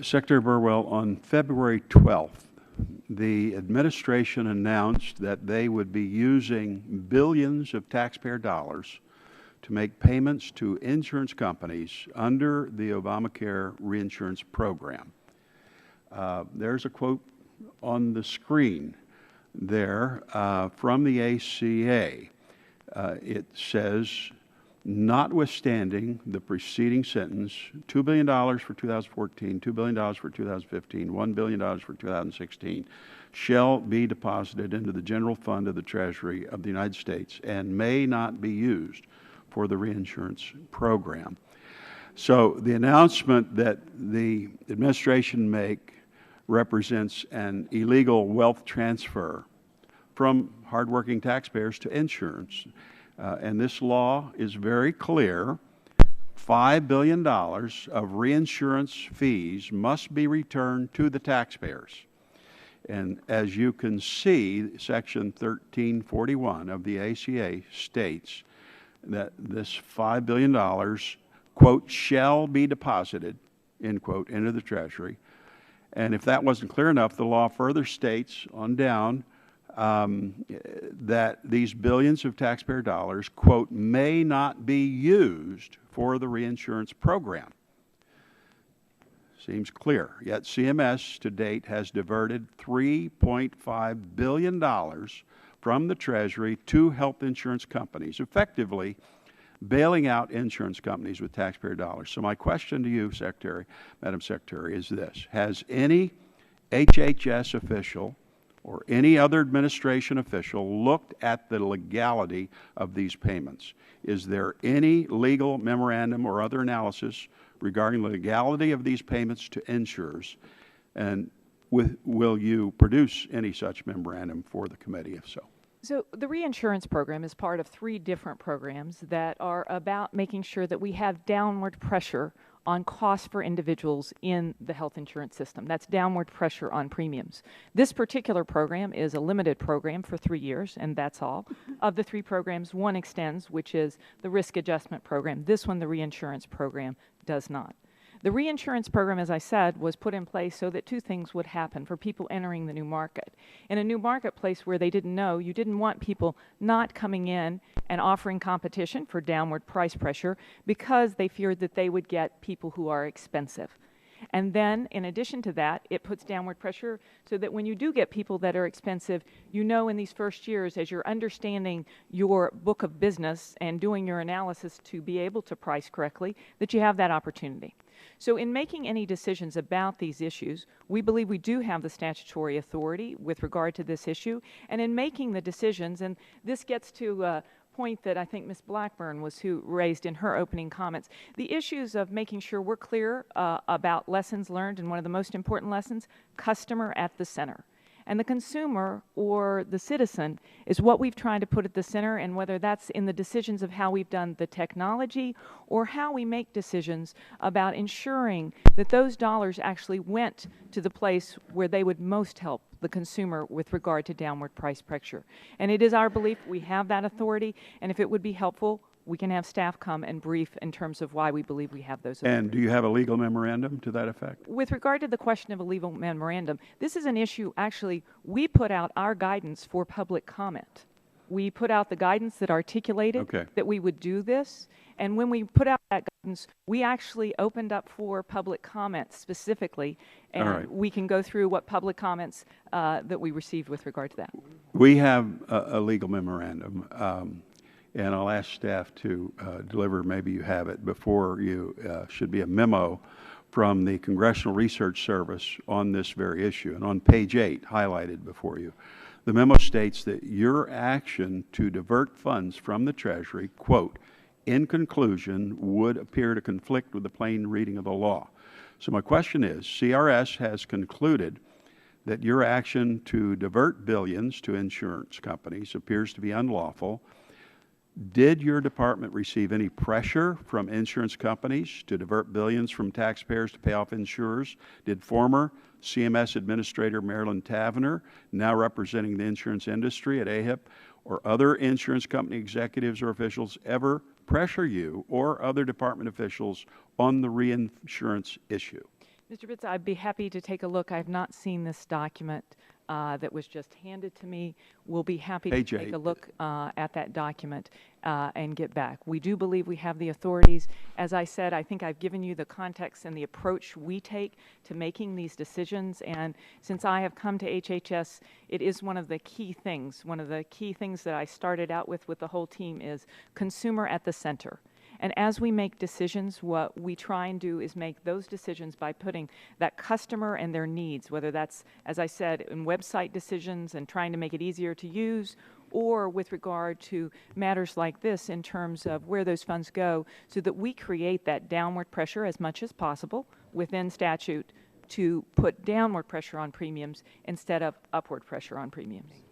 Secretary Burwell, on February 12th, the administration announced that they would be using billions of taxpayer dollars to make payments to insurance companies under the Obamacare reinsurance program. There's a quote on the screen there from the ACA. It says, notwithstanding the preceding sentence, $2 billion for 2014, $2 billion for 2015, $1 billion for 2016, shall be deposited into the general fund of the Treasury of the United States and may not be used for the reinsurance program. So the announcement that the administration make represents an illegal wealth transfer from hardworking taxpayers to insurance. And this law is very clear. $5 billion of reinsurance fees must be returned to the taxpayers. And as you can see, Section 1341 of the ACA states that this $5 billion, quote, shall be deposited, end quote, into the Treasury. And if that wasn't clear enough, the law further states on down that these billions of taxpayer dollars, quote, may not be used for the reinsurance program. Seems clear. Yet CMS to date has diverted $3.5 billion from the Treasury to health insurance companies, effectively bailing out insurance companies with taxpayer dollars. So my question to you, Secretary, Madam Secretary, is this. Has any HHS official or any other administration official looked at the legality of these payments? Is there any legal memorandum or other analysis regarding the legality of these payments to insurers? And will you produce any such memorandum for the committee, if so? So the reinsurance program is part of 3 different programs that are about making sure that we have downward pressure on costs for individuals in the health insurance system. That's downward pressure on premiums. This particular program is a limited program for 3 years, and that's all. Of the 3 programs, one extends, which is the risk adjustment program. This one, the reinsurance program, does not. The reinsurance program, as I said, was put in place so that 2 things would happen for people entering the new market. In a new marketplace where they didn't know, you didn't want people not coming in and offering competition for downward price pressure because they feared that they would get people who are expensive. And then, in addition to that, it puts downward pressure so that when you do get people that are expensive, you know in these first years, as you're understanding your book of business and doing your analysis to be able to price correctly, that you have that opportunity. So in making any decisions about these issues, we believe we do have the statutory authority with regard to this issue. And in making the decisions, and this gets to a point that I think Ms. Blackburn was who raised in her opening comments, the issues of making sure we're clear about lessons learned, and one of the most important lessons, customer at the center. And the consumer or the citizen is what we've tried to put at the center, and whether that's in the decisions of how we've done the technology or how we make decisions about ensuring that those dollars actually went to the place where they would most help the consumer with regard to downward price pressure. And it is our belief we have that authority, and if it would be helpful, we can have staff come and brief in terms of why we believe we have those authorities. And do you have a legal memorandum to that effect? With regard to the question of a legal memorandum, this is an issue, actually, we put out our guidance for public comment. We put out the guidance that articulated that we would do this, and when we put out that guidance, we actually opened up for public comment specifically, and we can go through what public comments that we received with regard to that. We have a legal memorandum. And I'll ask staff to deliver, maybe you have it before you, should be a memo from the Congressional Research Service on this very issue. And on page 8, highlighted before you, the memo states that your action to divert funds from the Treasury, quote, in conclusion, would appear to conflict with the plain reading of the law. So my question is, CRS has concluded that your action to divert billions to insurance companies appears to be unlawful. Did your department receive any pressure from insurance companies to divert billions from taxpayers to pay off insurers? Did former CMS Administrator Marilyn Tavener, now representing the insurance industry at AHIP, or other insurance company executives or officials ever pressure you or other department officials on the reinsurance issue? Mr. Bitts, I'd be happy to take a look. I have not seen this document that was just handed to me. We'll be happy to Page take 8. a look at that document and get back. We do believe we have the authorities. As I said, I think I've given you the context and the approach we take to making these decisions. And since I have come to HHS, it is one of the key things. One of the key things that I started out with the whole team is consumer at the center. And as we make decisions, what we try and do is make those decisions by putting that customer and their needs, whether that's, as I said, in website decisions and trying to make it easier to use, or with regard to matters like this in terms of where those funds go, so that we create that downward pressure as much as possible within statute to put downward pressure on premiums instead of upward pressure on premiums.